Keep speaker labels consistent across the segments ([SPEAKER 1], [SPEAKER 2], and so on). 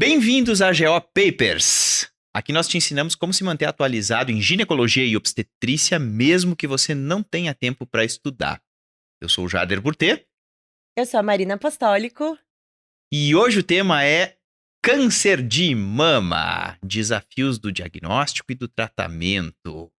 [SPEAKER 1] Bem-vindos a GO Papers! Aqui nós te ensinamos como se manter atualizado em ginecologia e obstetrícia, mesmo que você não tenha tempo para estudar. Eu sou o Jader Burtê
[SPEAKER 2] Eu sou a Marina Apostólico.
[SPEAKER 1] e hoje o tema é câncer de mama, desafios do diagnóstico e do tratamento.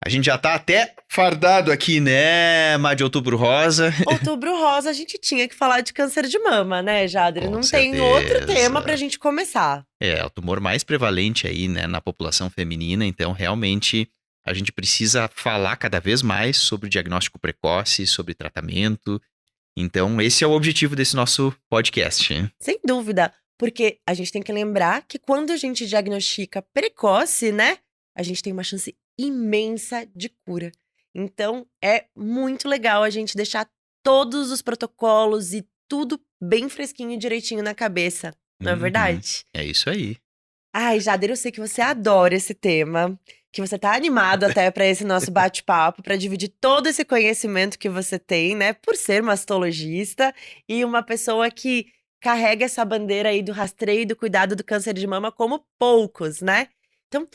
[SPEAKER 1] A gente já tá até fardado aqui, né, Mar de Outubro Rosa?
[SPEAKER 2] Outubro Rosa, a gente tinha que falar de câncer de mama, né, Jader?
[SPEAKER 1] Com
[SPEAKER 2] Não tem outro tema
[SPEAKER 1] certeza.
[SPEAKER 2] pra gente começar.
[SPEAKER 1] É o tumor mais prevalente aí, né, na população feminina, então realmente a gente precisa falar cada vez mais sobre diagnóstico precoce, sobre tratamento. Então esse é o objetivo desse nosso podcast.
[SPEAKER 2] Sem dúvida, porque a gente tem que lembrar que quando a gente diagnostica precoce, né, a gente tem uma chance imensa de cura. Então, é muito legal a gente deixar todos os protocolos e tudo bem fresquinho e direitinho na cabeça, não é
[SPEAKER 1] Uhum,
[SPEAKER 2] verdade?
[SPEAKER 1] é isso aí.
[SPEAKER 2] Ai, Jader, eu sei que você adora esse tema, que você tá animado até para esse nosso bate-papo, para dividir todo esse conhecimento que você tem, né, por ser mastologista e uma pessoa que carrega essa bandeira aí do rastreio e do cuidado do câncer de mama como poucos, né? Então,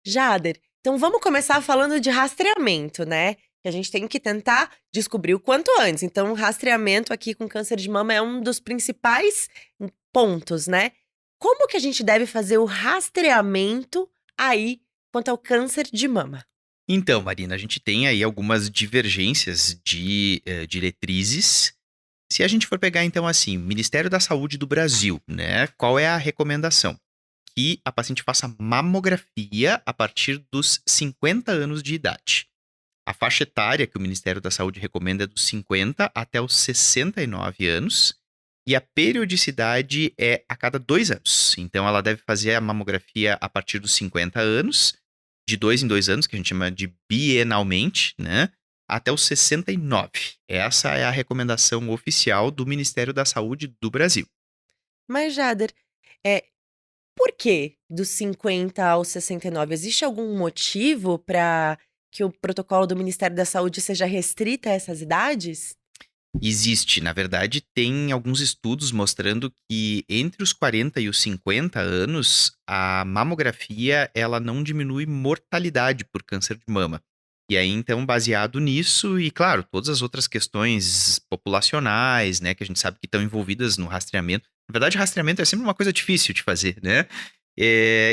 [SPEAKER 2] Jader, então vamos começar falando de rastreamento, né? Que a gente tem que tentar descobrir o quanto antes. Então, o rastreamento aqui com câncer de mama é um dos principais pontos, né? Como que a gente deve fazer o rastreamento aí quanto ao câncer de mama?
[SPEAKER 1] Então, Marina, a gente tem aí algumas divergências de diretrizes. Se a gente for pegar então assim, Ministério da Saúde do Brasil, né? Qual é a recomendação? Que a paciente faça mamografia a partir dos 50 anos de idade. A faixa etária que o Ministério da Saúde recomenda é dos 50 até os 69 anos. E a periodicidade é a cada 2 anos. Então, ela deve fazer a mamografia a partir dos 50 anos, de 2 em 2 anos, que a gente chama de bienalmente, né? Até os 69. Essa é a recomendação oficial do Ministério da Saúde do Brasil.
[SPEAKER 2] Mas, Jader, é, por que dos 50 aos 69? Existe algum motivo para que o protocolo do Ministério da Saúde seja restrito a essas idades?
[SPEAKER 1] Existe, na verdade, tem alguns estudos mostrando que entre os 40 e os 50 anos, a mamografia ela não diminui mortalidade por câncer de mama. E aí, então, baseado nisso, e claro, todas as outras questões populacionais, né, que a gente sabe que estão envolvidas no rastreamento. Na verdade, rastreamento é sempre uma coisa difícil de fazer, né?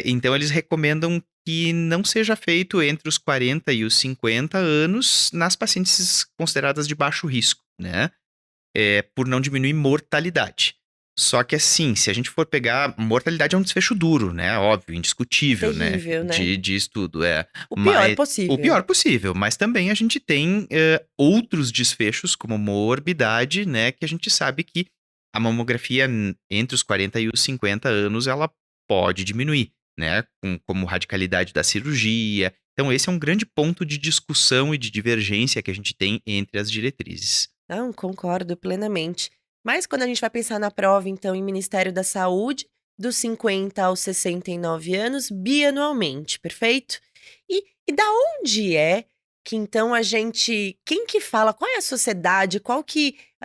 [SPEAKER 1] Então, eles recomendam que não seja feito entre os 40 e os 50 anos nas pacientes consideradas de baixo risco, né? Por não diminuir mortalidade. Só que assim, se a gente for pegar, mortalidade é um desfecho duro, né? Óbvio, indiscutível, né?
[SPEAKER 2] Terrível, né?
[SPEAKER 1] De estudo,
[SPEAKER 2] O pior
[SPEAKER 1] Mas, o
[SPEAKER 2] possível.
[SPEAKER 1] pior possível, mas também a gente tem outros desfechos, como morbidade, né? Que a gente sabe que a mamografia entre os 40 e os 50 anos, ela pode diminuir, né? Como radicalidade da cirurgia. Então, esse é um grande ponto de discussão e de divergência que a gente tem entre as diretrizes.
[SPEAKER 2] Não, concordo plenamente. Mas quando a gente vai pensar na prova, então, em Ministério da Saúde, dos 50 aos 69 anos, bianualmente, perfeito? E da onde é que então a gente. Quem que fala? Qual é a sociedade?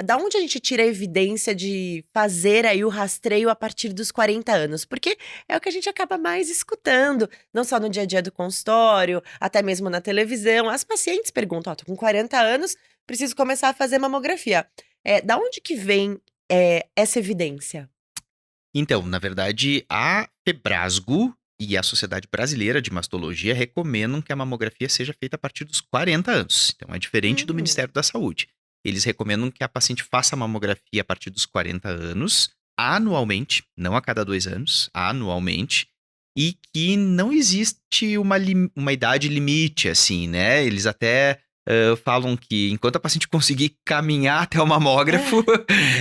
[SPEAKER 2] Da onde a gente tira a evidência de fazer aí o rastreio a partir dos 40 anos? Porque é o que a gente acaba mais escutando, não só no dia a dia do consultório, até mesmo na televisão. As pacientes perguntam: Ó, tô com 40 anos, preciso começar a fazer mamografia. Da onde que vem essa evidência?
[SPEAKER 1] Então, na verdade, a Febrasgo e a Sociedade Brasileira de Mastologia recomendam que a mamografia seja feita a partir dos 40 anos. Então, é diferente do
[SPEAKER 2] Hum,
[SPEAKER 1] Ministério da Saúde. Eles recomendam que a paciente faça a mamografia a partir dos 40 anos, anualmente, não a cada 2 anos, anualmente, e que não existe uma idade limite, assim, né? Eles até falam que enquanto a paciente conseguir caminhar até o mamógrafo,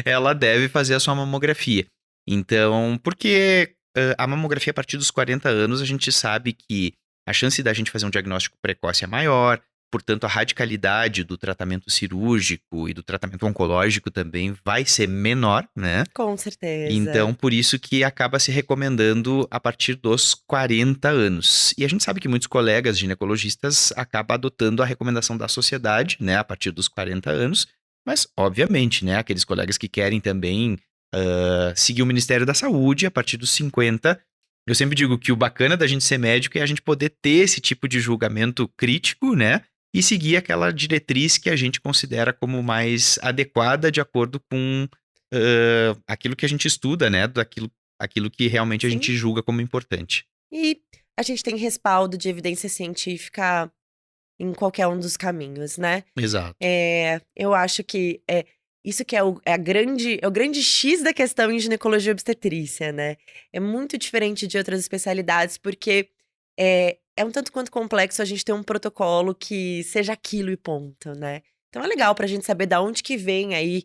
[SPEAKER 1] ela deve fazer a sua mamografia. Então, porque a mamografia a partir dos 40 anos, a gente sabe que a chance da gente fazer um diagnóstico precoce é maior, portanto, a radicalidade do tratamento cirúrgico e do tratamento oncológico também vai ser menor, né?
[SPEAKER 2] com certeza.
[SPEAKER 1] Então, por isso que acaba se recomendando a partir dos 40 anos. E a gente sabe que muitos colegas ginecologistas acabam adotando a recomendação da sociedade, né, a partir dos 40 anos, mas, obviamente, né, aqueles colegas que querem também seguir o Ministério da Saúde a partir dos 50. Eu sempre digo que o bacana da gente ser médico é a gente poder ter esse tipo de julgamento crítico, né? E seguir aquela diretriz que a gente considera como mais adequada de acordo com aquilo que a gente estuda, né? Aquilo que realmente a
[SPEAKER 2] Sim.
[SPEAKER 1] gente julga como importante.
[SPEAKER 2] E a gente tem respaldo de evidência científica em qualquer um dos caminhos, né?
[SPEAKER 1] Exato.
[SPEAKER 2] Eu acho que isso que é o grande X da questão em ginecologia e obstetrícia, né? É muito diferente de outras especialidades, porque é um tanto quanto complexo a gente ter um protocolo que seja aquilo e ponto, né? Então é legal pra gente saber da onde que vem aí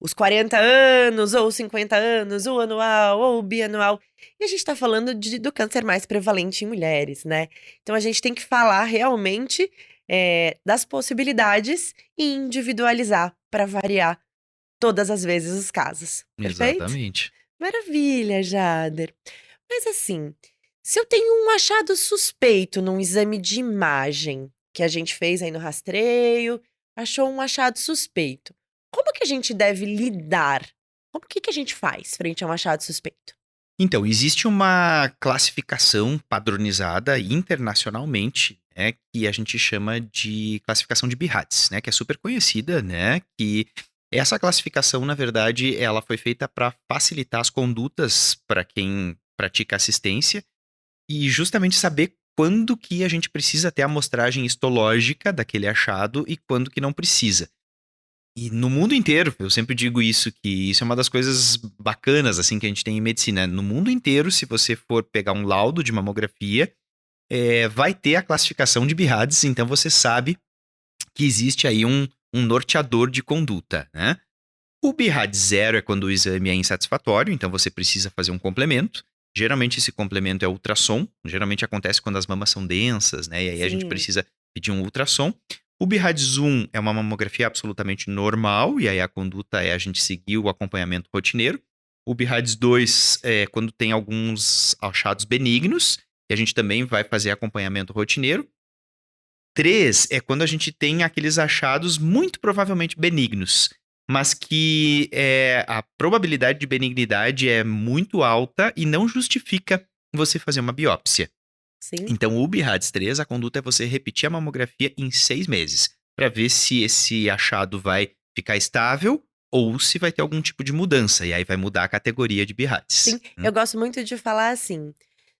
[SPEAKER 2] os 40 anos, ou os 50 anos, o anual, ou o bianual. E a gente tá falando do câncer mais prevalente em mulheres, né? Então a gente tem que falar realmente das possibilidades e individualizar para variar todas as vezes os casos. Perfeito?
[SPEAKER 1] Exatamente.
[SPEAKER 2] Maravilha, Jader. Mas assim, se eu tenho um achado suspeito num exame de imagem que a gente fez aí no rastreio, achou um achado suspeito, como que a gente deve lidar? O que que a gente faz frente a um achado suspeito?
[SPEAKER 1] Então, existe uma classificação padronizada internacionalmente, né, que a gente chama de classificação de BIHADS, né, que é super conhecida, né, que essa classificação, na verdade, ela foi feita para facilitar as condutas para quem pratica assistência e justamente saber quando que a gente precisa ter a amostragem histológica daquele achado e quando que não precisa. E no mundo inteiro, eu sempre digo isso, que isso é uma das coisas bacanas, assim, que a gente tem em medicina. No mundo inteiro, se você for pegar um laudo de mamografia, vai ter a classificação de BIHADS, então você sabe que existe aí um norteador de conduta, né? O BIHADS 0 é quando o exame é insatisfatório, então você precisa fazer um complemento. Geralmente esse complemento é ultrassom, geralmente acontece quando as mamas são densas, né? E aí a gente
[SPEAKER 2] Sim,
[SPEAKER 1] precisa pedir um ultrassom. O BIHADS 1 é uma mamografia absolutamente normal, e aí a conduta é a gente seguir o acompanhamento rotineiro. O BIHADS 2 é quando tem alguns achados benignos, e a gente também vai fazer acompanhamento rotineiro. 3 é quando a gente tem aqueles achados muito provavelmente benignos, mas que a probabilidade de benignidade é muito alta e não justifica você fazer uma biópsia.
[SPEAKER 2] sim.
[SPEAKER 1] Então, o BIHADS 3, a conduta é você repetir a mamografia em 6 meses, para ver se esse achado vai ficar estável ou se vai ter algum tipo de mudança, e aí vai mudar a categoria de
[SPEAKER 2] Sim,
[SPEAKER 1] BIHADS.
[SPEAKER 2] eu gosto muito de falar assim,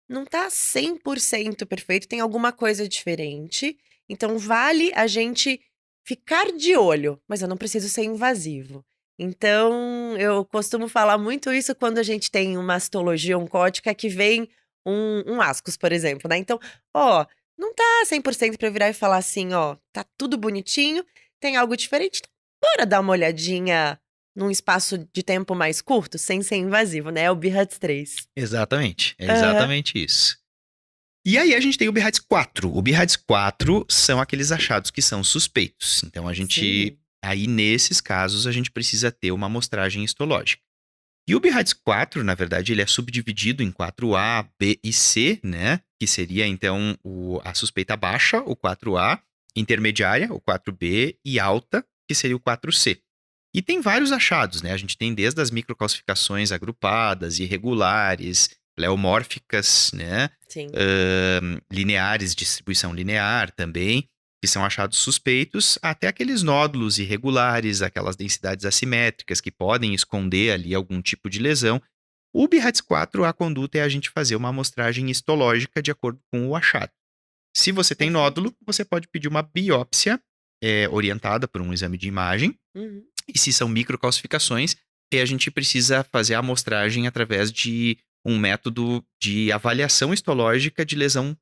[SPEAKER 2] não tá 100% perfeito, tem alguma coisa diferente, então vale a gente ficar de olho, mas eu não preciso ser invasivo. Então, eu costumo falar muito isso quando a gente tem uma histologia oncótica que vem um ascus, por exemplo, né? Então, ó, não tá 100% pra eu virar e falar assim, ó, tá tudo bonitinho, tem algo diferente, então bora dar uma olhadinha num espaço de tempo mais curto, sem ser invasivo, né? É o BIHADS 3.
[SPEAKER 1] Exatamente, é
[SPEAKER 2] Aham.
[SPEAKER 1] exatamente isso. E aí a gente tem o BIHADS 4. O BIHADS 4 são aqueles achados que são suspeitos. Então a gente,
[SPEAKER 2] Sim,
[SPEAKER 1] aí nesses casos, a gente precisa ter uma amostragem histológica. E o BIHADS 4, na verdade, ele é subdividido em 4A, B e C, né? Que seria então a suspeita baixa, o 4A, intermediária, o 4B e alta, que seria o 4C. E tem vários achados, né? A gente tem desde as microcalcificações agrupadas, irregulares, pleomórficas, né?
[SPEAKER 2] sim.
[SPEAKER 1] Lineares, distribuição linear também, que são achados suspeitos, até aqueles nódulos irregulares, aquelas densidades assimétricas que podem esconder ali algum tipo de lesão. O BIHADS 4, a conduta é a gente fazer uma amostragem histológica de acordo com o achado. Se você tem
[SPEAKER 2] Perfeito.
[SPEAKER 1] nódulo, você pode pedir uma biópsia orientada por um exame de imagem.
[SPEAKER 2] Uhum.
[SPEAKER 1] E se são microcalcificações, a gente precisa fazer a amostragem através de um método de avaliação histológica de lesão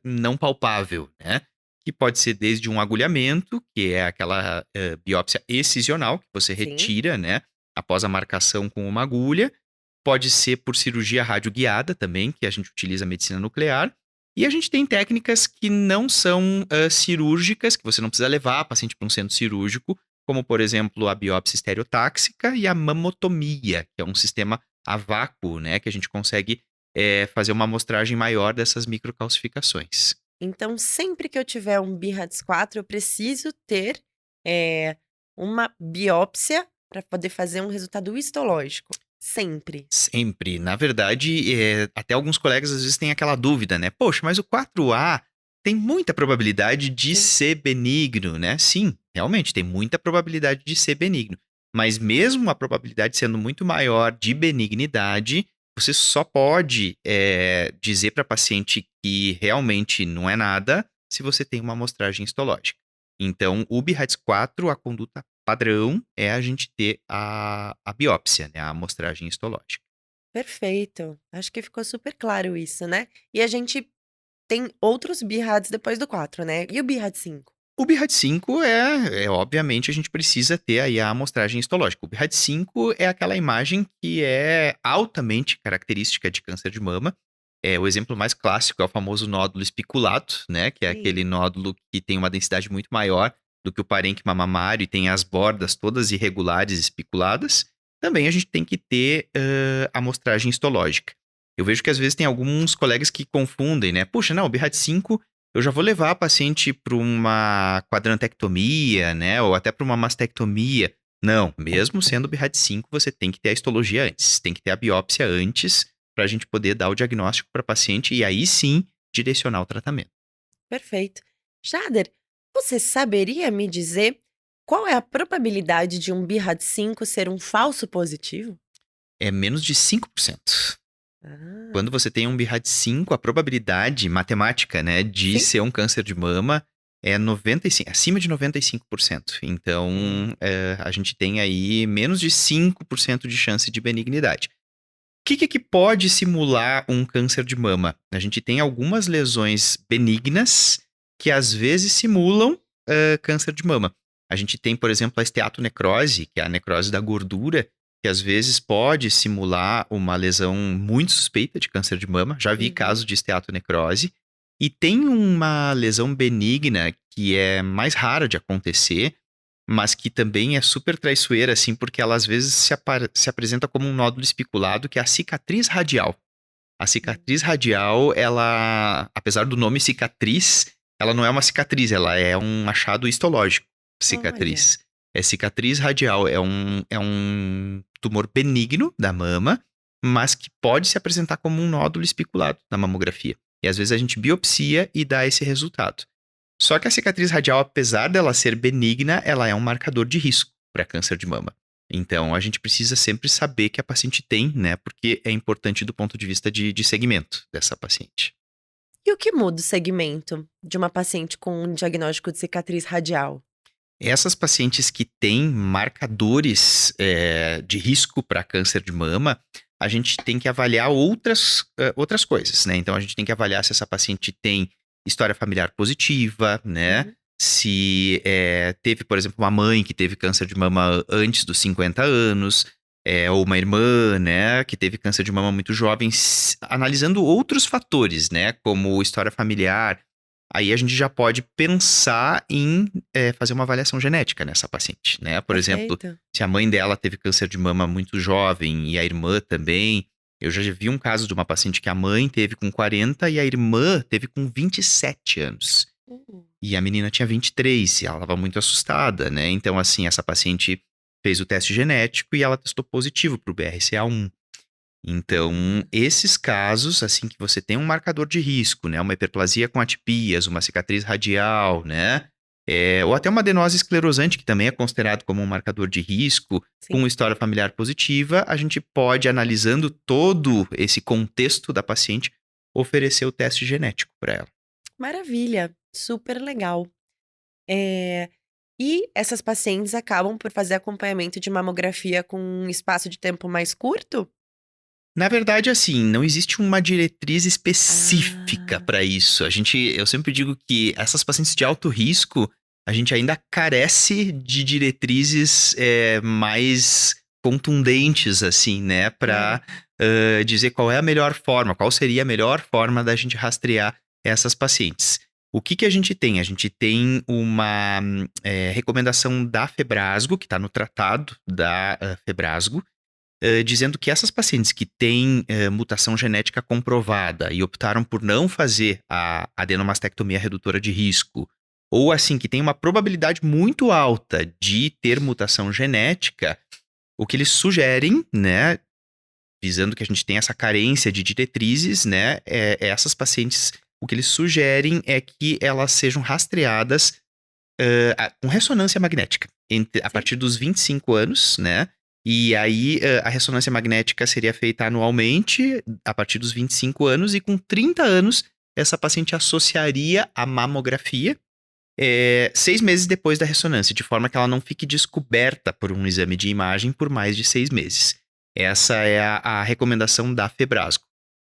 [SPEAKER 1] não palpável, né? Que pode ser desde um agulhamento, que é aquela biópsia excisional, que você
[SPEAKER 2] Sim.
[SPEAKER 1] retira, né? Após a marcação com uma agulha. Pode ser por cirurgia radioguiada também, que a gente utiliza a medicina nuclear. E a gente tem técnicas que não são cirúrgicas, que você não precisa levar a paciente para um centro cirúrgico, como, por exemplo, a biópsia estereotáxica e a mamotomia, que é um sistema a vácuo, né, que a gente consegue fazer uma amostragem maior dessas microcalcificações.
[SPEAKER 2] Então, sempre que eu tiver um BIRADS 4, eu preciso ter, eh, uma biópsia para poder fazer um resultado histológico? Sempre.
[SPEAKER 1] Sempre. Na verdade, até alguns colegas às vezes têm aquela dúvida, né? Poxa, mas o 4A tem muita probabilidade de
[SPEAKER 2] Sim.
[SPEAKER 1] ser benigno, né? Sim, realmente tem muita probabilidade de ser benigno. Mas mesmo a probabilidade sendo muito maior de benignidade, você só pode dizer para paciente que realmente não é nada se você tem uma amostragem histológica. Então, o BIRADS-4, a conduta padrão é a gente ter a biópsia, né? A amostragem histológica.
[SPEAKER 2] Perfeito. Acho que ficou super claro isso, né? E a gente tem outros BIRADS depois do 4, né? E o BIRAD 5?
[SPEAKER 1] O BIRAD-5 obviamente, a gente precisa ter aí a amostragem histológica. O BIRAD-5 é aquela imagem que é altamente característica de câncer de mama. O exemplo mais clássico é o famoso nódulo espiculado, né? Que é aquele
[SPEAKER 2] Sim.
[SPEAKER 1] nódulo que tem uma densidade muito maior do que o parênquima mamário e tem as bordas todas irregulares espiculadas. Também a gente tem que ter amostragem histológica. Eu vejo que às vezes tem alguns colegas que confundem, né? Puxa, não, o BIRAD-5 eu já vou levar a paciente para uma quadrantectomia, né? Ou até para uma mastectomia. Não, mesmo sendo BIRAD-5, você tem que ter a histologia antes, tem que ter a biópsia antes, para a gente poder dar o diagnóstico para a paciente e aí sim direcionar o tratamento.
[SPEAKER 2] Perfeito. Jader, você saberia me dizer qual é a probabilidade de um BIRAD 5 ser um falso positivo?
[SPEAKER 1] É menos de 5%.
[SPEAKER 2] Ah,
[SPEAKER 1] Quando você tem um BIRAD-5, a probabilidade matemática, né, de
[SPEAKER 2] sim.
[SPEAKER 1] ser um câncer de mama é 95, acima de 95%. Então,
[SPEAKER 2] É.
[SPEAKER 1] a gente tem aí menos de 5% de chance de benignidade. O que pode simular um câncer de mama? A gente tem algumas lesões benignas que às vezes simulam câncer de mama. A gente tem, por exemplo, a esteatonecrose, que é a necrose da gordura, que às vezes pode simular uma lesão muito suspeita de câncer de mama. Já vi
[SPEAKER 2] Uhum.
[SPEAKER 1] casos de esteatonecrose. E tem uma lesão benigna que é mais rara de acontecer, mas que também é super traiçoeira, assim, porque ela às vezes se apresenta como um nódulo especulado, que é a cicatriz radial. A cicatriz radial, ela, apesar do nome cicatriz, ela não é uma cicatriz, ela é um achado histológico.
[SPEAKER 2] Olha,
[SPEAKER 1] Cicatriz. Cicatriz radial, é um tumor benigno da mama, mas que pode se apresentar como um nódulo especulado na mamografia. E às vezes a gente biopsia e dá esse resultado. Só que a cicatriz radial, apesar dela ser benigna, ela é um marcador de risco para câncer de mama. Então, a gente precisa sempre saber que a paciente tem, né? Porque é importante do ponto de vista de segmento dessa paciente.
[SPEAKER 2] e o que muda o segmento de uma paciente com um diagnóstico de cicatriz radial?
[SPEAKER 1] Essas pacientes que têm marcadores de risco para câncer de mama, a gente tem que avaliar outras coisas, né? Então, a gente tem que avaliar se essa paciente tem história familiar positiva, né?
[SPEAKER 2] Uhum.
[SPEAKER 1] Se teve, por exemplo, uma mãe que teve câncer de mama antes dos 50 anos, ou uma irmã, né, que teve câncer de mama muito jovem, analisando outros fatores, né, como história familiar. Aí a gente já pode pensar em fazer uma avaliação genética nessa paciente, né? Por exemplo,
[SPEAKER 2] Perfeito.
[SPEAKER 1] se a mãe dela teve câncer de mama muito jovem e a irmã também. Eu já vi um caso de uma paciente que a mãe teve com 40 e a irmã teve com 27 anos.
[SPEAKER 2] Uhum.
[SPEAKER 1] E a menina tinha 23 e ela estava muito assustada, né? Então, assim, essa paciente fez o teste genético e ela testou positivo para o BRCA1. Então,
[SPEAKER 2] Ah,
[SPEAKER 1] esses casos, assim, que você tem um marcador de risco, né? Uma hiperplasia com atipias, uma cicatriz radial, né? Ou até uma adenose esclerosante, que também é considerado como um marcador de risco, com
[SPEAKER 2] sim.
[SPEAKER 1] história familiar positiva, a gente pode, analisando todo esse contexto da paciente, oferecer o teste genético para ela.
[SPEAKER 2] Maravilha, super legal. Eh, e essas pacientes acabam por fazer acompanhamento de mamografia com um espaço de tempo mais curto?
[SPEAKER 1] Na verdade, assim, não existe uma diretriz específica
[SPEAKER 2] Ah,
[SPEAKER 1] para isso. Eu sempre digo que essas pacientes de alto risco, a gente ainda carece de diretrizes mais contundentes, assim, né, para
[SPEAKER 2] é.
[SPEAKER 1] dizer qual é a melhor forma, qual seria a melhor forma da gente rastrear essas pacientes. O que a gente tem? A gente tem uma recomendação da Febrasgo, que está no tratado da Febrasgo, dizendo que essas pacientes que têm mutação genética comprovada e optaram por não fazer a adenomastectomia redutora de risco, ou assim, que tem uma probabilidade muito alta de ter mutação genética, O que eles sugerem, né, visando que a gente tem essa carência de diretrizes, né, essas pacientes, o que eles sugerem é que elas sejam rastreadas com ressonância magnética a
[SPEAKER 2] Sim.
[SPEAKER 1] partir dos 25 anos, né? E aí a ressonância magnética seria feita anualmente a partir dos 25 anos, e com 30 anos essa paciente associaria a mamografia 6 meses depois da ressonância, de forma que ela não fique descoberta por um exame de imagem por mais de 6 meses. Essa é a recomendação da Febrasgo.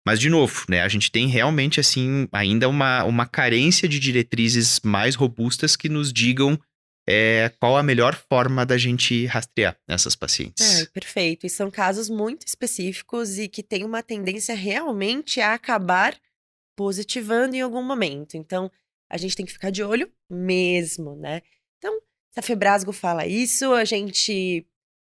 [SPEAKER 1] Mas, de novo, né, a gente tem realmente, assim, ainda uma carência de diretrizes mais robustas que nos digam qual a melhor forma da gente rastrear essas
[SPEAKER 2] Ai,
[SPEAKER 1] pacientes.
[SPEAKER 2] perfeito. E são casos muito específicos e que têm uma tendência realmente a acabar positivando em algum momento. Então, a gente tem que ficar de olho mesmo, né? Então, se a Febrasgo fala isso, a gente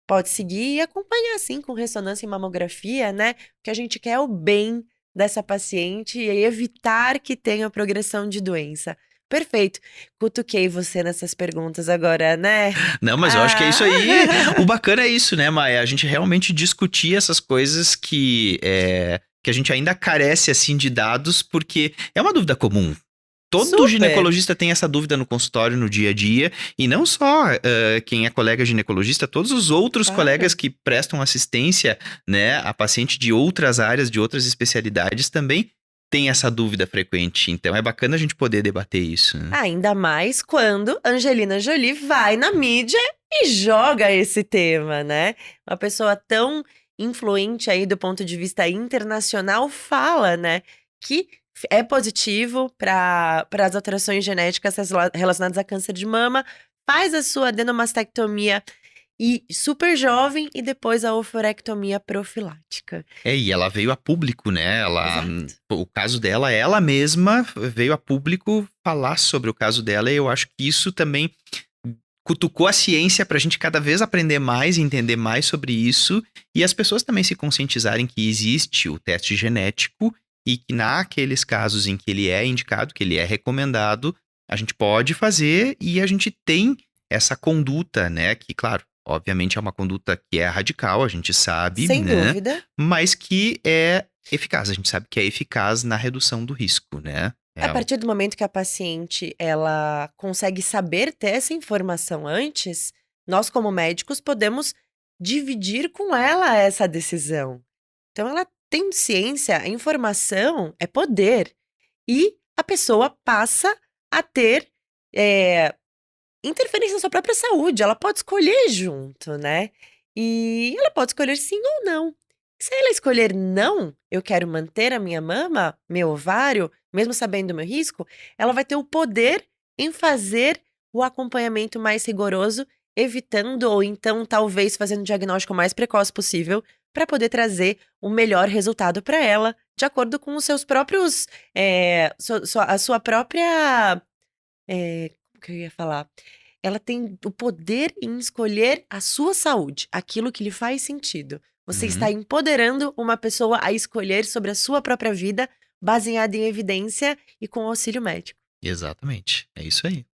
[SPEAKER 2] pode seguir e acompanhar, assim, com ressonância e mamografia, né? Porque a gente quer o bem dessa paciente e evitar que tenha progressão de doença. Perfeito. Cutuquei você nessas perguntas agora, né?
[SPEAKER 1] Não, mas eu acho que é isso
[SPEAKER 2] Ah!
[SPEAKER 1] aí. O bacana é isso, né, Maia? A gente realmente discutir essas coisas que a gente ainda carece, assim, de dados, porque é uma dúvida comum. Todo
[SPEAKER 2] Super!
[SPEAKER 1] ginecologista tem essa dúvida no consultório, no dia a dia, e não só quem é colega ginecologista, todos os outros colegas
[SPEAKER 2] Claro.
[SPEAKER 1] que prestam assistência, né, a paciente de outras áreas, de outras especialidades, também tem essa dúvida frequente. Então é bacana a gente poder debater isso, né?
[SPEAKER 2] Ainda mais quando Angelina Jolie vai na mídia e joga esse tema, né? Uma pessoa tão influente aí do ponto de vista internacional fala, né, que é positivo para as alterações genéticas relacionadas a câncer de mama, faz a sua adenomastectomia e super jovem e depois a oforectomia profilática.
[SPEAKER 1] E ela veio a público, né?
[SPEAKER 2] Exato.
[SPEAKER 1] O caso dela, ela mesma veio a público falar sobre o caso dela, e eu acho que isso também cutucou a ciência pra gente cada vez aprender mais e entender mais sobre isso, e as pessoas também se conscientizarem que existe o teste genético e que naqueles casos em que ele é indicado, que ele é recomendado, a gente pode fazer, e a gente tem essa conduta, né? Que, claro, obviamente é uma conduta que é radical, a gente sabe,
[SPEAKER 2] Sem
[SPEAKER 1] né?
[SPEAKER 2] dúvida.
[SPEAKER 1] Mas que é eficaz. A gente sabe que é eficaz na redução do risco, né?
[SPEAKER 2] A partir do momento que a paciente ela consegue saber ter essa informação antes, nós como médicos podemos dividir com ela essa decisão. Então ela tem ciência, a informação é poder e a pessoa passa a ter interferência na sua própria saúde. Ela pode escolher junto, né? E ela pode escolher sim ou não. Se ela escolher não, eu quero manter a minha mama, meu ovário, mesmo sabendo do meu risco, ela vai ter o poder em fazer o acompanhamento mais rigoroso, evitando ou então talvez fazendo o diagnóstico mais precoce possível para poder trazer o melhor resultado para ela, de acordo com os seus próprios, a sua própria, como que eu ia falar? Ela tem o poder em escolher a sua saúde, aquilo que lhe faz sentido. Você está
[SPEAKER 1] Uhum,
[SPEAKER 2] empoderando uma pessoa a escolher sobre a sua própria vida, baseada em evidência e com auxílio médico.
[SPEAKER 1] exatamente. É isso aí.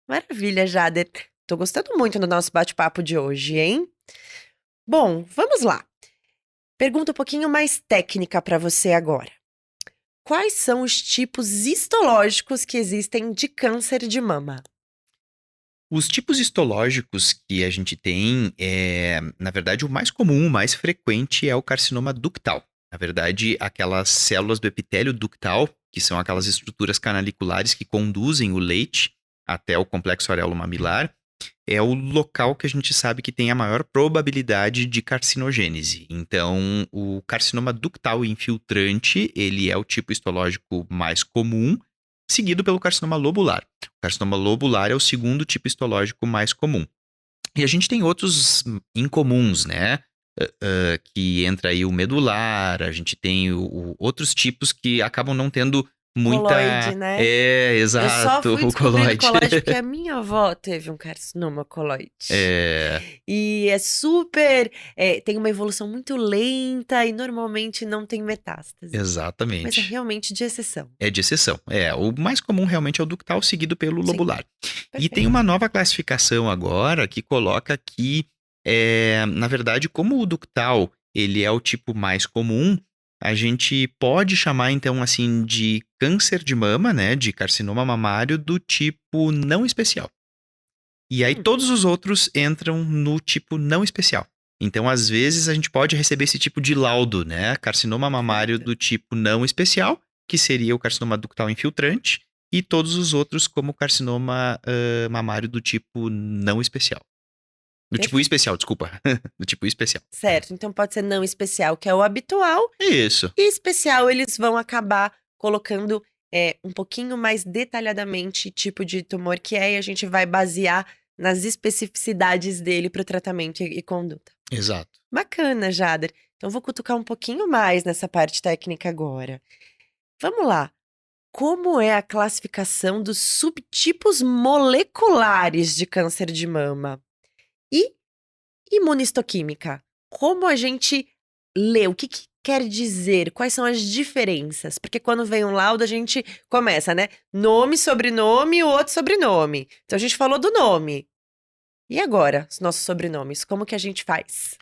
[SPEAKER 2] Maravilha, Jader. Tô gostando muito do nosso bate-papo de hoje, hein? Bom, vamos lá. Pergunta um pouquinho mais técnica para você agora. Quais são os tipos histológicos que existem de câncer de mama?
[SPEAKER 1] Os tipos histológicos que a gente tem, na verdade, o mais comum, o mais frequente é o carcinoma ductal. Na verdade, aquelas células do epitélio ductal, que são aquelas estruturas canaliculares que conduzem o leite até o complexo areolo-mamilar, é o local que a gente sabe que tem a maior probabilidade de carcinogênese. Então, o carcinoma ductal infiltrante, ele é o tipo histológico mais comum, seguido pelo carcinoma lobular. O carcinoma lobular é o segundo tipo histológico mais comum. E a gente tem outros incomuns, né? Que entra aí o medular, a gente tem outros tipos que acabam não tendo
[SPEAKER 2] Coloide,
[SPEAKER 1] muita.
[SPEAKER 2] né?
[SPEAKER 1] É,
[SPEAKER 2] Eu só
[SPEAKER 1] exato,
[SPEAKER 2] fui
[SPEAKER 1] o
[SPEAKER 2] descobrir do
[SPEAKER 1] coloide.
[SPEAKER 2] coloide porque a minha avó teve um carcinoma coloide.
[SPEAKER 1] É,
[SPEAKER 2] E é super, tem uma evolução muito lenta e normalmente não tem metástase. Mas é
[SPEAKER 1] exatamente.
[SPEAKER 2] realmente de exceção.
[SPEAKER 1] É de exceção. O mais comum realmente é o ductal, seguido pelo
[SPEAKER 2] Sim,
[SPEAKER 1] lobular. E tem
[SPEAKER 2] perfeito.
[SPEAKER 1] uma nova classificação agora que coloca que Na verdade, como o ductal ele é o tipo mais comum, a gente pode chamar então assim de câncer de mama, né, de carcinoma mamário do tipo não especial. E aí
[SPEAKER 2] Hum,
[SPEAKER 1] todos os outros entram no tipo não especial. Então, às vezes, a gente pode receber esse tipo de laudo, né? Carcinoma mamário
[SPEAKER 2] perfeito.
[SPEAKER 1] do tipo não especial, que seria o carcinoma ductal infiltrante, e todos os outros como carcinoma mamário do tipo não especial. Do tipo
[SPEAKER 2] Perfeito.
[SPEAKER 1] especial, desculpa. Do tipo especial.
[SPEAKER 2] Certo, então pode ser não especial, que é o habitual,
[SPEAKER 1] É isso.
[SPEAKER 2] e especial eles vão acabar colocando um pouquinho mais detalhadamente tipo de tumor que é, e a gente vai basear nas especificidades dele para o tratamento e conduta.
[SPEAKER 1] Exato.
[SPEAKER 2] Bacana, Jader. Então vou cutucar um pouquinho mais nessa parte técnica agora. Vamos lá. Como é a classificação dos subtipos moleculares de câncer de mama? E imunistoquímica? Como a gente lê? O que quer dizer? Quais são as diferenças? Porque quando vem um laudo, a gente começa, né? Nome, sobrenome e o outro sobrenome. Então a gente falou do nome. E agora, os nossos sobrenomes? Como que a gente faz?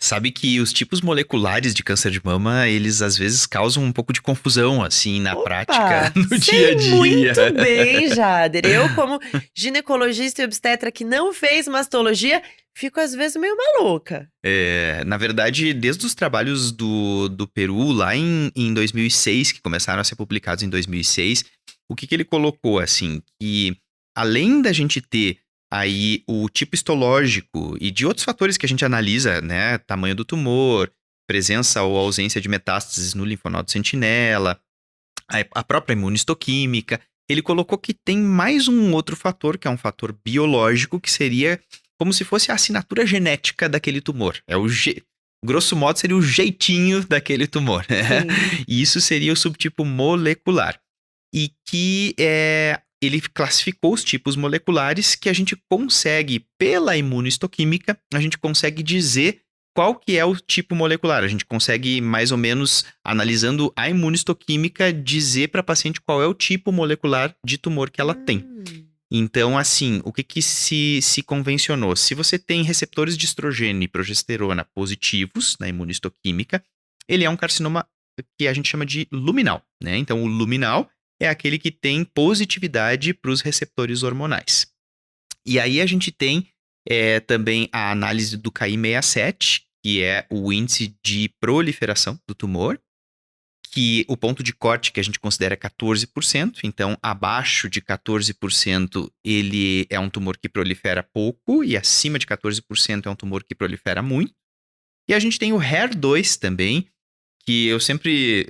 [SPEAKER 1] Sabe que os tipos moleculares de câncer de mama, eles às vezes causam um pouco de confusão, assim, na prática,
[SPEAKER 2] Opa,
[SPEAKER 1] no dia a
[SPEAKER 2] sei
[SPEAKER 1] dia.
[SPEAKER 2] muito bem, Jader. Eu, como ginecologista e obstetra que não fez mastologia, fico às vezes meio maluca.
[SPEAKER 1] Na verdade, desde os trabalhos do Peru, lá em 2006, que começaram a ser publicados em 2006, o que ele colocou, assim, que além da gente ter aí o tipo histológico e de outros fatores que a gente analisa, né, tamanho do tumor, presença ou ausência de metástases no linfonodo sentinela, a própria imunistoquímica, ele colocou que tem mais um outro fator, que é um fator biológico, que seria como se fosse a assinatura genética daquele tumor. Grosso modo, seria o jeitinho daquele tumor.
[SPEAKER 2] Sim.
[SPEAKER 1] E isso seria o subtipo molecular. E que ele classificou os tipos moleculares que a gente consegue, pela imunistoquímica, a gente consegue dizer qual que é o tipo molecular. A gente consegue, mais ou menos, analisando a imunistoquímica, dizer para a paciente qual é o tipo molecular de tumor que ela tem.
[SPEAKER 2] Hum,
[SPEAKER 1] Então, assim, o que se convencionou? Se você tem receptores de estrogênio e progesterona positivos na imunistoquímica, ele é um carcinoma que a gente chama de luminal, né? Então, o luminal é aquele que tem positividade para os receptores hormonais. E aí a gente tem também a análise do KI67, que é o índice de proliferação do tumor, que o ponto de corte que a gente considera é 14%, então abaixo de 14% ele é um tumor que prolifera pouco e acima de 14% é um tumor que prolifera muito. E a gente tem o HER2 também, que eu sempre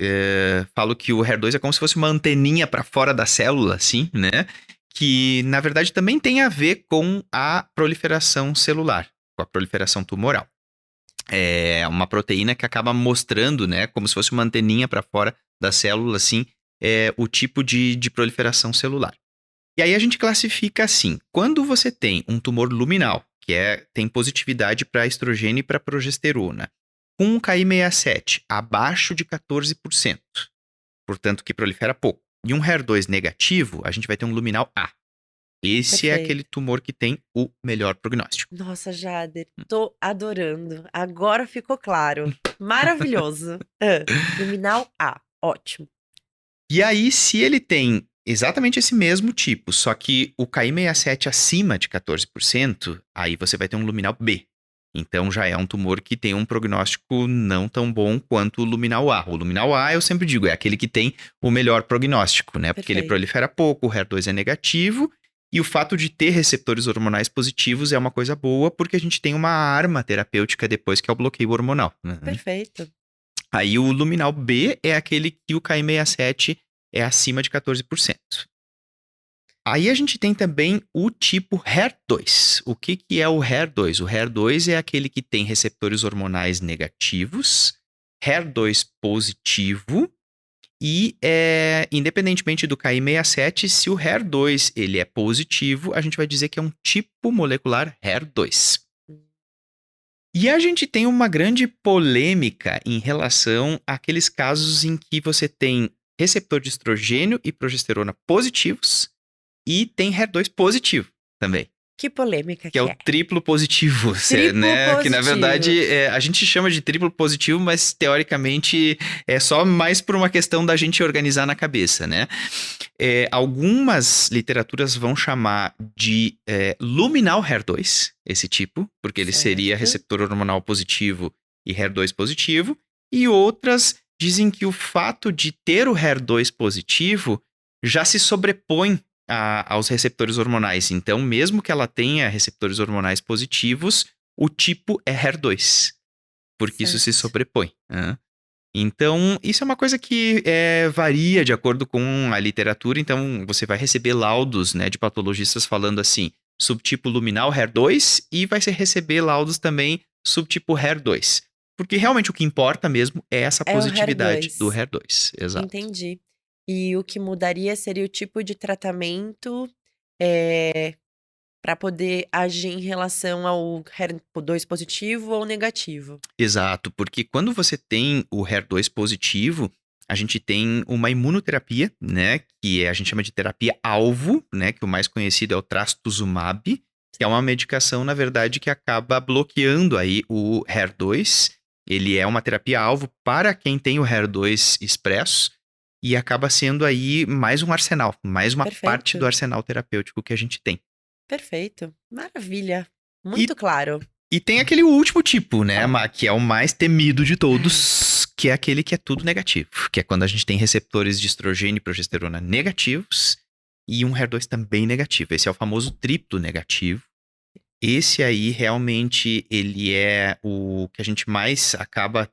[SPEAKER 1] falo que o HER2 é como se fosse uma anteninha para fora da célula, assim, né? Que na verdade também tem a ver com a proliferação celular, com a proliferação tumoral. É uma proteína que acaba mostrando, né, como se fosse uma anteninha para fora da célula, assim, o tipo de proliferação celular. E aí a gente classifica assim: quando você tem um tumor luminal, que tem positividade para estrogênio e para progesterona, com um KI67 abaixo de 14%, portanto que prolifera pouco, e um HER2 negativo, a gente vai ter um luminal A. Esse é aquele
[SPEAKER 2] perfeito.
[SPEAKER 1] tumor que tem o melhor prognóstico.
[SPEAKER 2] Nossa, Jader, tô adorando. Agora ficou claro. Maravilhoso. Luminal A, ótimo.
[SPEAKER 1] E aí, se ele tem exatamente esse mesmo tipo, só que o KI67 acima de 14%, aí você vai ter um luminal B. Então já é um tumor que tem um prognóstico não tão bom quanto o luminal A. O luminal A, eu sempre digo, é aquele que tem o melhor prognóstico, né? Porque ele
[SPEAKER 2] Perfeito.
[SPEAKER 1] prolifera pouco, o HER2 é negativo, e o fato de ter receptores hormonais positivos é uma coisa boa, porque a gente tem uma arma terapêutica depois, que é o bloqueio hormonal. Uhum.
[SPEAKER 2] Perfeito.
[SPEAKER 1] Aí o luminal B é aquele que o KI67 é acima de 14%. Aí a gente tem também o tipo HER2. O que é o HER2? O HER2 é aquele que tem receptores hormonais negativos, HER2 positivo e, independentemente do KI67, se o HER2 ele é positivo, a gente vai dizer que é um tipo molecular HER2. E a gente tem uma grande polêmica em relação àqueles casos em que você tem receptor de estrogênio e progesterona positivos e tem HER2 positivo também.
[SPEAKER 2] Que polêmica
[SPEAKER 1] que é
[SPEAKER 2] que
[SPEAKER 1] o
[SPEAKER 2] é.
[SPEAKER 1] triplo positivo,
[SPEAKER 2] Triplo
[SPEAKER 1] né? Que na
[SPEAKER 2] positivo.
[SPEAKER 1] verdade a gente chama de triplo positivo, mas teoricamente é só mais por uma questão da gente organizar na cabeça, né? Algumas literaturas vão chamar de luminal HER2, esse tipo, porque ele seria
[SPEAKER 2] Certo.
[SPEAKER 1] receptor hormonal positivo e HER2 positivo, e outras dizem que o fato de ter o HER2 positivo já se sobrepõe aos receptores hormonais. Então, mesmo que ela tenha receptores hormonais positivos, o tipo é HER2, porque isso se
[SPEAKER 2] Certo.
[SPEAKER 1] sobrepõe. Né? Então, isso é uma coisa que varia de acordo com a literatura. Então, você vai receber laudos, né, de patologistas falando assim, subtipo luminal HER2, e vai receber laudos também subtipo HER2. Porque realmente o que importa mesmo é essa
[SPEAKER 2] É o
[SPEAKER 1] positividade do
[SPEAKER 2] HER2.
[SPEAKER 1] HER2. Exato.
[SPEAKER 2] Entendi. E o que mudaria seria o tipo de tratamento para poder agir em relação ao HER2 positivo ou negativo.
[SPEAKER 1] Exato, porque quando você tem o HER2 positivo, a gente tem uma imunoterapia, né, que a gente chama de terapia-alvo, né, que o mais conhecido é o trastuzumab, que é uma medicação, na verdade, que acaba bloqueando aí o HER2. Ele é uma terapia-alvo para quem tem o HER2 expresso e acaba sendo aí mais um arsenal, mais uma parte do
[SPEAKER 2] Perfeito.
[SPEAKER 1] arsenal terapêutico que a gente tem.
[SPEAKER 2] Perfeito. Maravilha.
[SPEAKER 1] E
[SPEAKER 2] Muito claro.
[SPEAKER 1] E tem aquele último tipo, né, que é o mais temido de
[SPEAKER 2] Ai,
[SPEAKER 1] todos, que é aquele que é tudo negativo. Que é quando a gente tem receptores de estrogênio e progesterona negativos e um HER2 também negativo. Esse é o famoso triplo negativo. Esse aí, realmente, ele é o que a gente mais acaba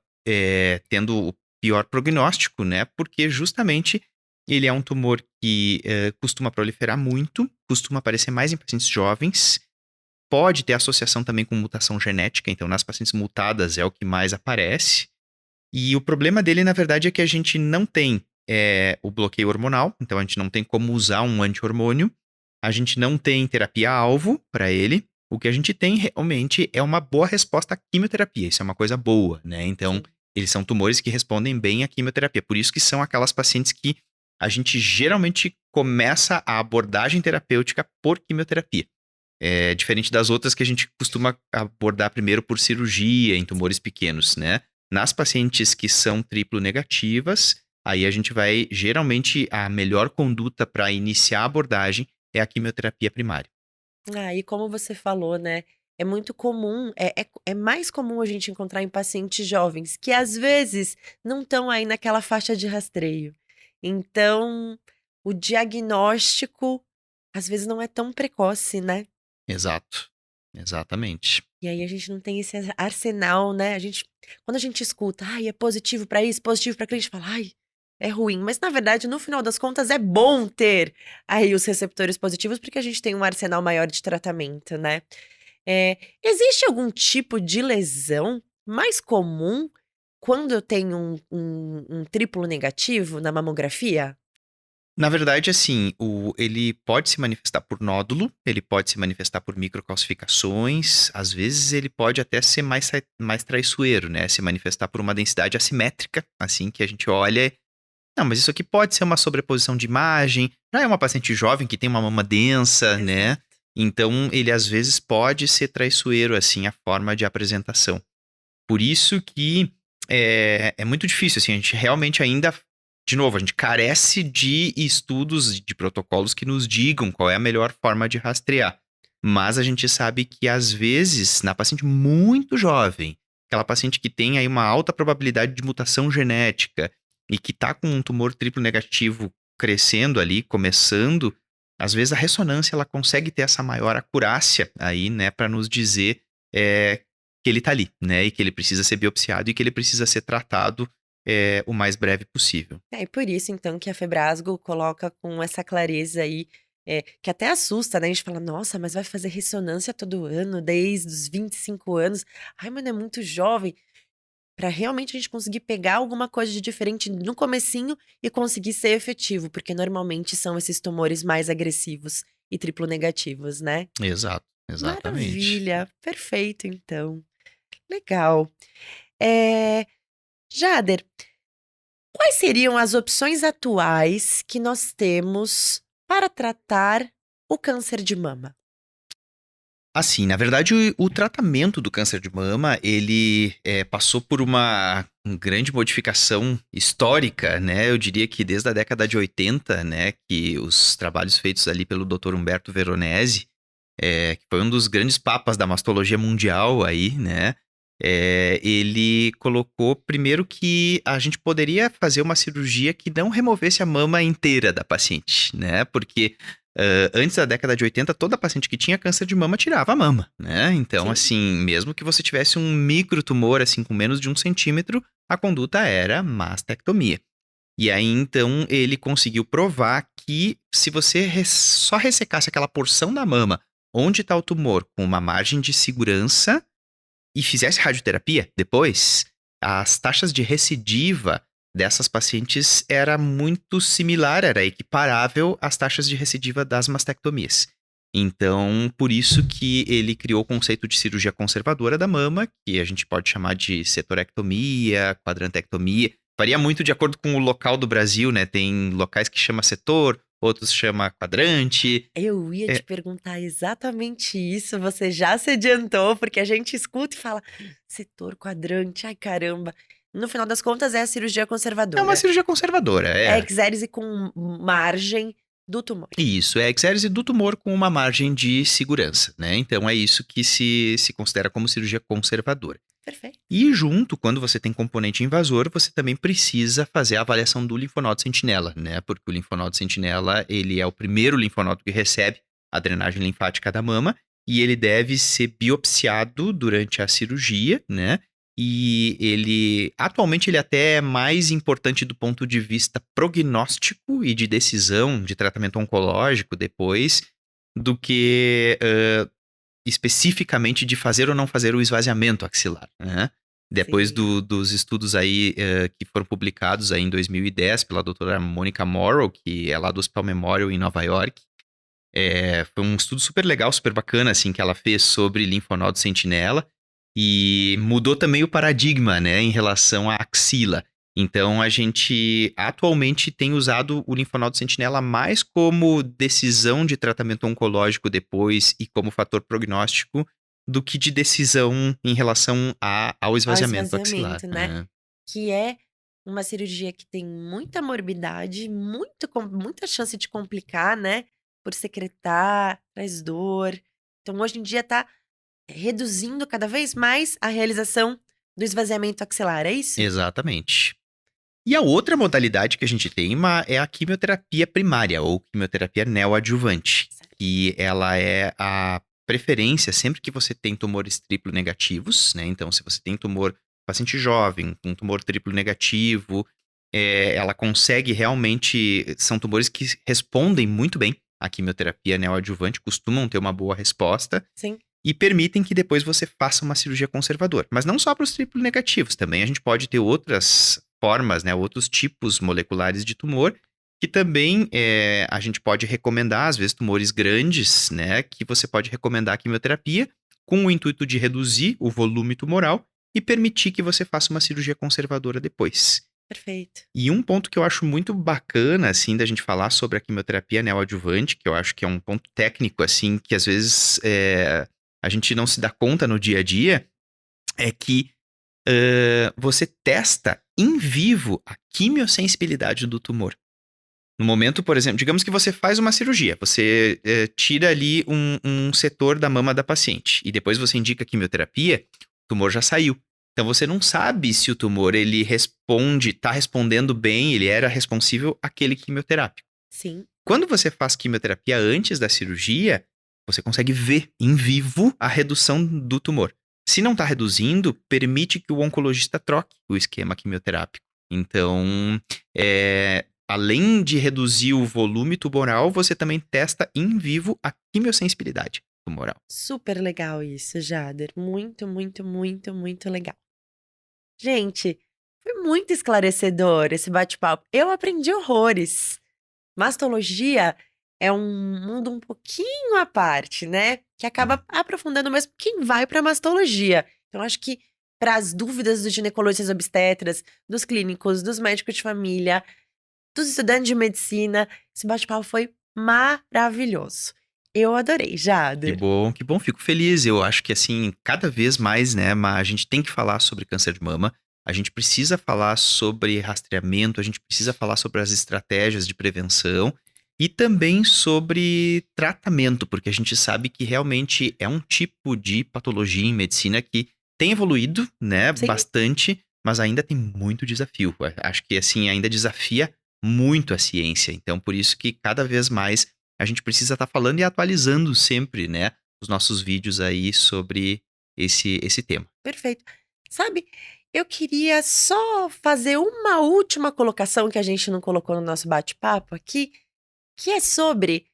[SPEAKER 1] tendo o pior prognóstico, né? Porque justamente ele é um tumor que costuma proliferar muito, costuma aparecer mais em pacientes jovens. Pode ter associação também com mutação genética, então nas pacientes mutadas é o que mais aparece. E o problema dele, na verdade, é que a gente não tem o bloqueio hormonal, então a gente não tem como usar um anti-hormônio, a gente não tem terapia-alvo para ele. O que a gente tem realmente é uma boa resposta à quimioterapia, isso é uma coisa boa, né? Então,
[SPEAKER 2] sim.
[SPEAKER 1] eles são tumores que respondem bem à quimioterapia, por isso que são aquelas pacientes que a gente geralmente começa a abordagem terapêutica por quimioterapia. Diferente das outras que a gente costuma abordar primeiro por cirurgia em tumores pequenos, né? Nas pacientes que são triplo negativas, aí a gente vai, geralmente, a melhor conduta para iniciar a abordagem é a quimioterapia primária.
[SPEAKER 2] Ah, e como você falou, né? É muito comum, é mais comum a gente encontrar em pacientes jovens que às vezes não estão aí naquela faixa de rastreio. Então, o diagnóstico às vezes não é tão precoce, né?
[SPEAKER 1] Exato. Exatamente.
[SPEAKER 2] E aí a gente não tem esse arsenal, né? Quando a gente escuta, ai, é positivo pra isso, positivo pra aquilo, a gente fala, ai, é ruim. Mas na verdade, no final das contas, é bom ter aí os receptores positivos, porque a gente tem um arsenal maior de tratamento, né? Existe algum tipo de lesão mais comum quando eu tenho um triplo negativo na mamografia?
[SPEAKER 1] Na verdade, assim, ele pode se manifestar por nódulo, ele pode se manifestar por microcalcificações, às vezes ele pode até ser mais traiçoeiro, né? Se manifestar por uma densidade assimétrica, assim, que a gente olha. Não, mas isso aqui pode ser uma sobreposição de imagem. Já é uma paciente jovem que tem uma mama densa, né?
[SPEAKER 2] Exato.
[SPEAKER 1] Então, ele às vezes pode ser traiçoeiro, assim, a forma de apresentação. Por isso que é muito difícil, assim, a gente realmente ainda, de novo, a gente carece de estudos, de protocolos que nos digam qual é a melhor forma de rastrear. Mas a gente sabe que, às vezes, na paciente muito jovem, aquela paciente que tem aí uma alta probabilidade de mutação genética e que está com um tumor triplo negativo crescendo ali, começando, às vezes a ressonância ela consegue ter essa maior acurácia aí, né, para nos dizer que ele tá ali, né? E que ele precisa ser biopsiado e que ele precisa ser tratado o mais breve possível.
[SPEAKER 2] É, e por isso então que a Febrasgo coloca com essa clareza aí, que até assusta, né, a gente fala: "Nossa, mas vai fazer ressonância todo ano, desde os 25 anos. Ai, mas não é muito jovem", pra realmente a gente conseguir pegar alguma coisa de diferente no comecinho e conseguir ser efetivo, porque normalmente são esses tumores mais agressivos e triplo negativos, né.
[SPEAKER 1] Exato, exatamente.
[SPEAKER 2] Maravilha, perfeito então, legal. Eh, Jader, quais seriam as opções atuais que nós temos para tratar o câncer de mama?
[SPEAKER 1] Assim, na verdade, o tratamento do câncer de mama, ele passou por uma grande modificação histórica, né? Eu diria que desde a década de 80, né, que os trabalhos feitos ali pelo Dr. Humberto Veronese, que foi um dos grandes papas da mastologia mundial aí, né? Ele colocou primeiro que a gente poderia fazer uma cirurgia que não removesse a mama inteira da paciente, né? Porque antes da década de 80, toda paciente que tinha câncer de mama tirava a mama, né? Então,
[SPEAKER 2] Sim.
[SPEAKER 1] assim, mesmo que você tivesse um microtumor, assim, com menos de 1 centímetro, a conduta era mastectomia. E aí, então, ele conseguiu provar que se você só ressecasse aquela porção da mama onde está o tumor com uma margem de segurança e fizesse radioterapia depois, as taxas de recidiva dessas pacientes era muito similar, era equiparável às taxas de recidiva das mastectomias. Então, por isso que ele criou o conceito de cirurgia conservadora da mama, que a gente pode chamar de setorectomia, quadrantectomia. Varia muito de acordo com o local do Brasil, né? Tem locais que chama setor, outros chama quadrante.
[SPEAKER 2] Eu ia te
[SPEAKER 1] É,
[SPEAKER 2] perguntar exatamente isso, você já se adiantou, porque a gente escuta e fala, setor quadrante, ai caramba. No final das contas, é a cirurgia
[SPEAKER 1] é uma
[SPEAKER 2] conservadora.
[SPEAKER 1] cirurgia conservadora,
[SPEAKER 2] É
[SPEAKER 1] é.
[SPEAKER 2] exérese com margem do tumor.
[SPEAKER 1] Isso, é a exérese do tumor com uma margem de segurança, né? Então é isso que se considera como cirurgia conservadora.
[SPEAKER 2] Perfeito.
[SPEAKER 1] E junto, quando você tem componente invasor, você também precisa fazer a avaliação do linfonodo sentinela, né? Porque o linfonodo sentinela, ele é o primeiro linfonodo que recebe a drenagem linfática da mama e ele deve ser biopsiado durante a cirurgia, né? E atualmente, ele até é mais importante do ponto de vista prognóstico e de decisão de tratamento oncológico depois, do que especificamente de fazer ou não fazer o esvaziamento axilar, né? Depois
[SPEAKER 2] Sim.
[SPEAKER 1] dos estudos aí que foram publicados aí em 2010 pela doutora Monica Morrow, que é lá do Hospital Memorial em Nova York, foi um estudo super legal, super bacana, assim, que ela fez sobre linfonodo sentinela e mudou também o paradigma, né, em relação à axila. Então, a gente atualmente tem usado o linfonodo sentinela mais como decisão de tratamento oncológico depois e como fator prognóstico do que de decisão em relação ao
[SPEAKER 2] Ao
[SPEAKER 1] esvaziamento axilar.
[SPEAKER 2] esvaziamento, né? Que é uma cirurgia que tem muita morbidade, muita chance de complicar, né? Por secretar, traz dor. Então, hoje em dia, tá reduzindo cada vez mais a realização do esvaziamento axilar, é isso?
[SPEAKER 1] Exatamente. E a outra modalidade que a gente tem é a quimioterapia primária ou quimioterapia neoadjuvante,
[SPEAKER 2] Certo.
[SPEAKER 1] que ela é a preferência sempre que você tem tumores triplo negativos, né? Então, se você tem tumor paciente jovem, com tumor triplo negativo, ela consegue realmente. São tumores que respondem muito bem à quimioterapia neoadjuvante, costumam ter uma boa resposta
[SPEAKER 2] Sim.
[SPEAKER 1] e permitem que depois você faça uma cirurgia conservadora. Mas não só para os triplo negativos, também a gente pode ter outras formas, né, outros tipos moleculares de tumor, que também a gente pode recomendar, às vezes tumores grandes, né, que você pode recomendar a quimioterapia com o intuito de reduzir o volume tumoral e permitir que você faça uma cirurgia conservadora depois.
[SPEAKER 2] Perfeito.
[SPEAKER 1] E um ponto que eu acho muito bacana, assim, da gente falar sobre a quimioterapia neoadjuvante, que eu acho que é um ponto técnico, assim, que às vezes a gente não se dá conta no dia a dia, é que você testa em vivo a quimiosensibilidade do tumor. No momento, por exemplo, digamos que você faz uma cirurgia, você tira ali um setor da mama da paciente e depois você indica quimioterapia, o tumor já saiu. Então você não sabe se o tumor ele está respondendo bem, ele era responsível àquele quimioterápico.
[SPEAKER 2] Sim.
[SPEAKER 1] Quando você faz quimioterapia antes da cirurgia, você consegue ver em vivo a redução do tumor. Se não está reduzindo, permite que o oncologista troque o esquema quimioterápico. Então, além de reduzir o volume tumoral, você também testa em vivo a quimiosensibilidade tumoral.
[SPEAKER 2] Super legal isso, Jader. Muito, muito, muito, muito legal. Gente, foi muito esclarecedor esse bate-papo. Eu aprendi horrores. Mastologia é um mundo um pouquinho à parte, né? Que acaba aprofundando mesmo quem vai para mastologia. Então, acho que para as dúvidas dos ginecologistas obstetras, dos clínicos, dos médicos de família, dos estudantes de medicina, esse bate-papo foi maravilhoso. Eu adorei, Jader.
[SPEAKER 1] Que bom, fico feliz. Eu acho que, assim, cada vez mais, né, a gente tem que falar sobre câncer de mama, a gente precisa falar sobre rastreamento, a gente precisa falar sobre as estratégias de prevenção e também sobre tratamento, porque a gente sabe que realmente é um tipo de patologia em medicina que tem evoluído, né,
[SPEAKER 2] Sim,
[SPEAKER 1] bastante, mas ainda tem muito desafio. Acho que, assim, ainda desafia muito a ciência. Então, por isso que cada vez mais a gente precisa estar falando e atualizando sempre, né, os nossos vídeos aí sobre esse tema.
[SPEAKER 2] perfeito. Sabe, eu queria só fazer uma última colocação que a gente não colocou no nosso bate-papo aqui, que é sobre,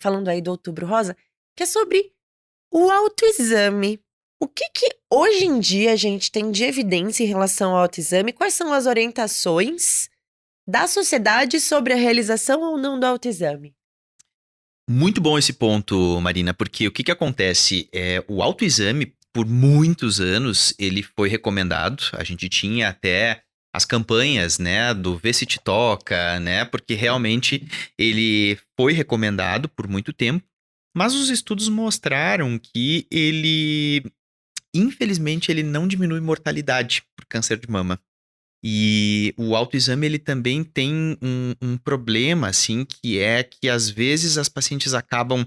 [SPEAKER 2] falando aí do Outubro Rosa, que é sobre o autoexame. O que que hoje em dia a gente tem de evidência em relação ao autoexame? Quais são as orientações da sociedade sobre a realização ou não do autoexame?
[SPEAKER 1] Muito bom esse ponto, Marina, porque o que acontece é o autoexame, por muitos anos, ele foi recomendado. A gente tinha até as campanhas, né, do Vê Se Te Toca, né, porque realmente ele foi recomendado por muito tempo, mas os estudos mostraram que infelizmente, ele não diminui mortalidade por câncer de mama. E o autoexame, ele também tem um problema, assim, que é que às vezes as pacientes acabam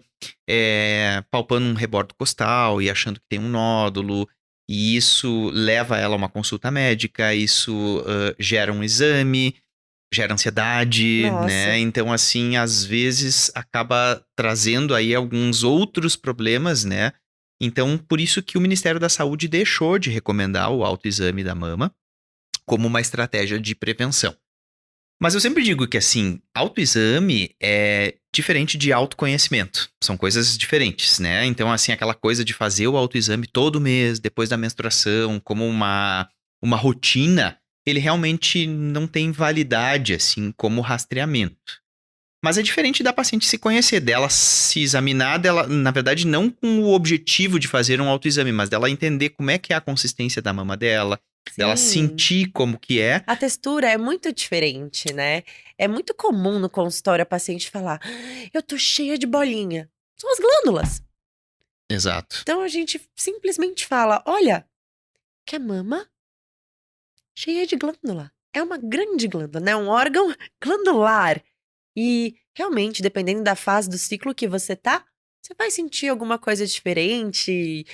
[SPEAKER 1] palpando um rebordo costal e achando que tem um nódulo, e isso leva ela a uma consulta médica, isso gera um exame, gera ansiedade, né?
[SPEAKER 2] Nossa,
[SPEAKER 1] Então, assim, às vezes acaba trazendo aí alguns outros problemas, né? Então, por isso que o Ministério da Saúde deixou de recomendar o autoexame da mama como uma estratégia de prevenção. Mas eu sempre digo que, assim, autoexame é diferente de autoconhecimento. São coisas diferentes, né? Então, assim, aquela coisa de fazer o autoexame todo mês, depois da menstruação, como uma rotina, ele realmente não tem validade, assim, como rastreamento. Mas é diferente da paciente se conhecer, dela se examinar, dela, na verdade, não com o objetivo de fazer um autoexame, mas dela entender como é que é a consistência da mama dela
[SPEAKER 2] sim.
[SPEAKER 1] sentir como que é.
[SPEAKER 2] A textura é muito diferente, né? É muito comum no consultório a paciente falar: eu tô cheia de bolinha. São as glândulas.
[SPEAKER 1] Exato.
[SPEAKER 2] Então a gente simplesmente fala: olha, que a mama cheia de glândula. É uma grande glândula, né? Um órgão glandular. E realmente, dependendo da fase do ciclo que você tá, você vai sentir alguma coisa diferente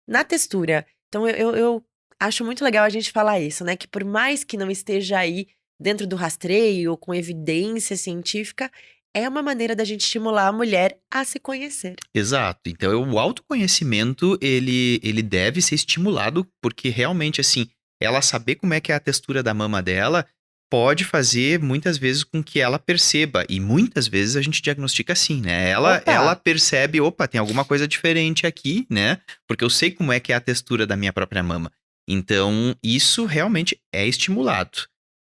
[SPEAKER 2] na textura. Então eu acho muito legal a gente falar isso, né? Que por mais que não esteja aí dentro do rastreio ou com evidência científica, é uma maneira da gente estimular a mulher a se conhecer.
[SPEAKER 1] Exato. Então, o autoconhecimento, ele deve ser estimulado, porque realmente, assim, ela saber como é que é a textura da mama dela pode fazer, muitas vezes, com que ela perceba. E muitas vezes a gente diagnostica assim, né? Ela
[SPEAKER 2] Opa!
[SPEAKER 1] percebe, opa, tem alguma coisa diferente aqui, né? Porque eu sei como é que é a textura da minha própria mama. Então, isso realmente é estimulado.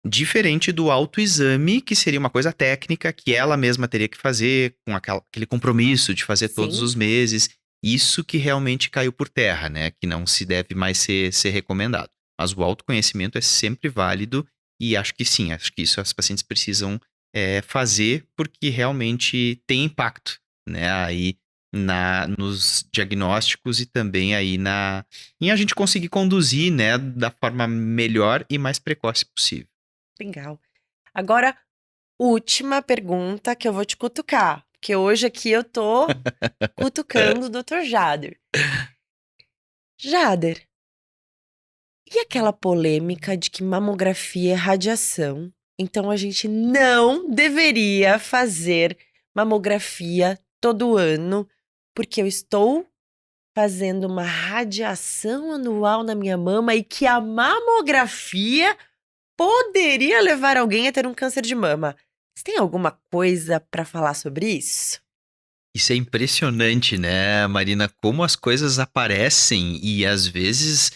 [SPEAKER 1] Diferente do autoexame, que seria uma coisa técnica que ela mesma teria que fazer, com aquele compromisso de fazer todos
[SPEAKER 2] Sim,
[SPEAKER 1] os meses. Isso que realmente caiu por terra, né? Que não se deve mais ser recomendado. Mas o autoconhecimento é sempre válido e acho que sim, acho que isso as pacientes precisam fazer porque realmente tem impacto, né? Aí nos diagnósticos e também aí em a gente conseguir conduzir, né? Da forma melhor e mais precoce possível.
[SPEAKER 2] legal. Agora, última pergunta que eu vou te cutucar. Porque hoje aqui eu tô cutucando o Dr. Jader. Jader, e aquela polêmica de que mamografia é radiação? Então a gente não deveria fazer mamografia todo ano, porque eu estou fazendo uma radiação anual na minha mama e que a mamografia poderia levar alguém a ter um câncer de mama. Você tem alguma coisa para falar sobre isso?
[SPEAKER 1] Isso é impressionante, né, Marina? Como as coisas aparecem e às vezes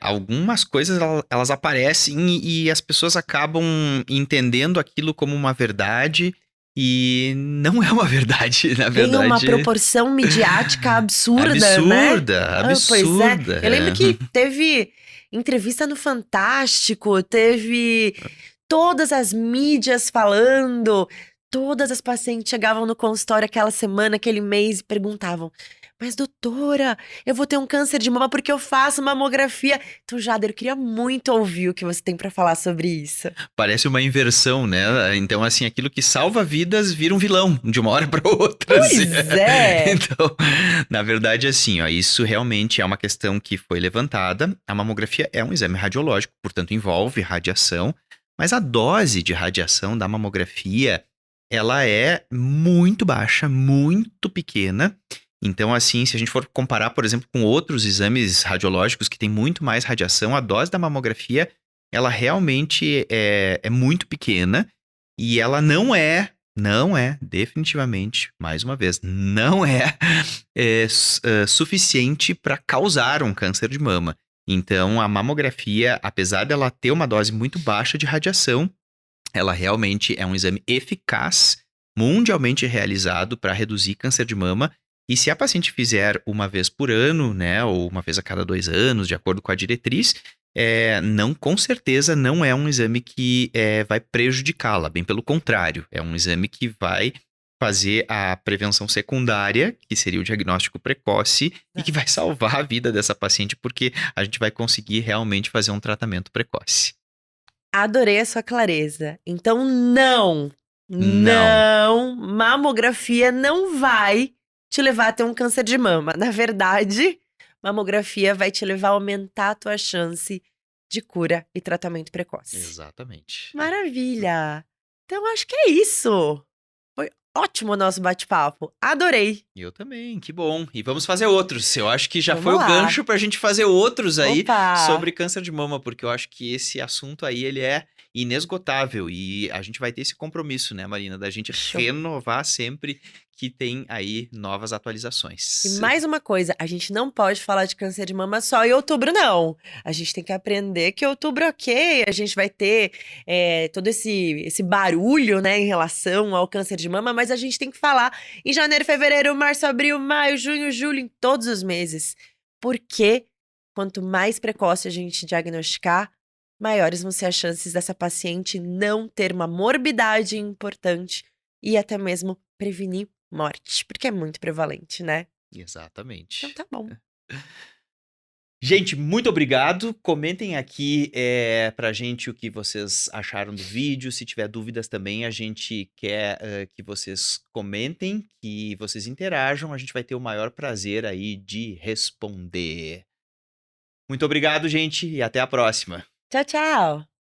[SPEAKER 1] algumas coisas elas aparecem e as pessoas acabam entendendo aquilo como uma verdade e não é uma verdade, na
[SPEAKER 2] Ganha uma
[SPEAKER 1] verdade,
[SPEAKER 2] proporção midiática absurda, né?
[SPEAKER 1] absurda,
[SPEAKER 2] Ah, pois é.
[SPEAKER 1] absurda.
[SPEAKER 2] Eu lembro que teve entrevista no Fantástico, teve todas as mídias falando. todas as pacientes chegavam no consultório aquela semana, aquele mês e perguntavam: Mas doutora, eu vou ter um câncer de mama porque eu faço mamografia. Então, Jader, eu queria muito ouvir o que você tem pra falar sobre isso.
[SPEAKER 1] Parece uma inversão, né? Então, assim, aquilo que salva vidas vira um vilão de uma hora para outra. Assim.
[SPEAKER 2] Pois é!
[SPEAKER 1] Então, na verdade, assim, ó, isso realmente é uma questão que foi levantada. A mamografia é um exame radiológico, portanto, envolve radiação, mas a dose de radiação da mamografia, ela é muito baixa, muito pequena. Então, assim, se a gente for comparar, por exemplo, com outros exames radiológicos que têm muito mais radiação, a dose da mamografia, ela realmente é muito pequena e ela não é, definitivamente, mais uma vez, não é suficiente para causar um câncer de mama. Então, a mamografia, apesar dela ter uma dose muito baixa de radiação, ela realmente é um exame eficaz, mundialmente realizado para reduzir câncer de mama. E se a paciente fizer uma vez por ano, né, ou uma vez a cada 2 anos, de acordo com a diretriz, não, com certeza não é um exame que vai prejudicá-la. Bem pelo contrário, é um exame que vai fazer a prevenção secundária, que seria o diagnóstico precoce, e que vai salvar a vida dessa paciente, porque a gente vai conseguir realmente fazer um tratamento precoce.
[SPEAKER 2] Adorei a sua clareza. Então, não,
[SPEAKER 1] Não.
[SPEAKER 2] mamografia não vai te levar a ter um câncer de mama. Na verdade, mamografia vai te levar a aumentar a tua chance de cura e tratamento precoce.
[SPEAKER 1] Exatamente.
[SPEAKER 2] Maravilha! Então, acho que é isso. Foi ótimo o nosso bate-papo. Adorei.
[SPEAKER 1] Eu também, que bom. E vamos fazer outros. Eu acho que já
[SPEAKER 2] Vamos
[SPEAKER 1] foi o
[SPEAKER 2] lá.
[SPEAKER 1] gancho pra gente fazer outros aí
[SPEAKER 2] Opa!
[SPEAKER 1] sobre câncer de mama, porque eu acho que esse assunto aí, ele é inesgotável e a gente vai ter esse compromisso, né, Marina, da gente
[SPEAKER 2] Show.
[SPEAKER 1] renovar sempre que tem aí novas
[SPEAKER 2] E
[SPEAKER 1] atualizações.
[SPEAKER 2] mais uma coisa, a gente não pode falar de câncer de mama só em outubro, não. A gente tem que aprender que outubro, ok, a gente vai ter todo esse barulho, né, em relação ao câncer de mama, mas a gente tem que falar em janeiro, fevereiro, março, abril, maio, junho, julho, em todos os meses. Porque quanto mais precoce a gente diagnosticar, maiores vão ser as chances dessa paciente não ter uma morbidade importante e até mesmo prevenir morte, porque é muito prevalente, né?
[SPEAKER 1] Exatamente.
[SPEAKER 2] Então tá bom.
[SPEAKER 1] Gente, muito obrigado. Comentem aqui pra gente o que vocês acharam do vídeo. Se tiver dúvidas também, a gente quer que vocês comentem, que vocês interajam. A gente vai ter o maior prazer aí de responder. Muito obrigado, gente, e até a próxima.
[SPEAKER 2] Tchau, tchau.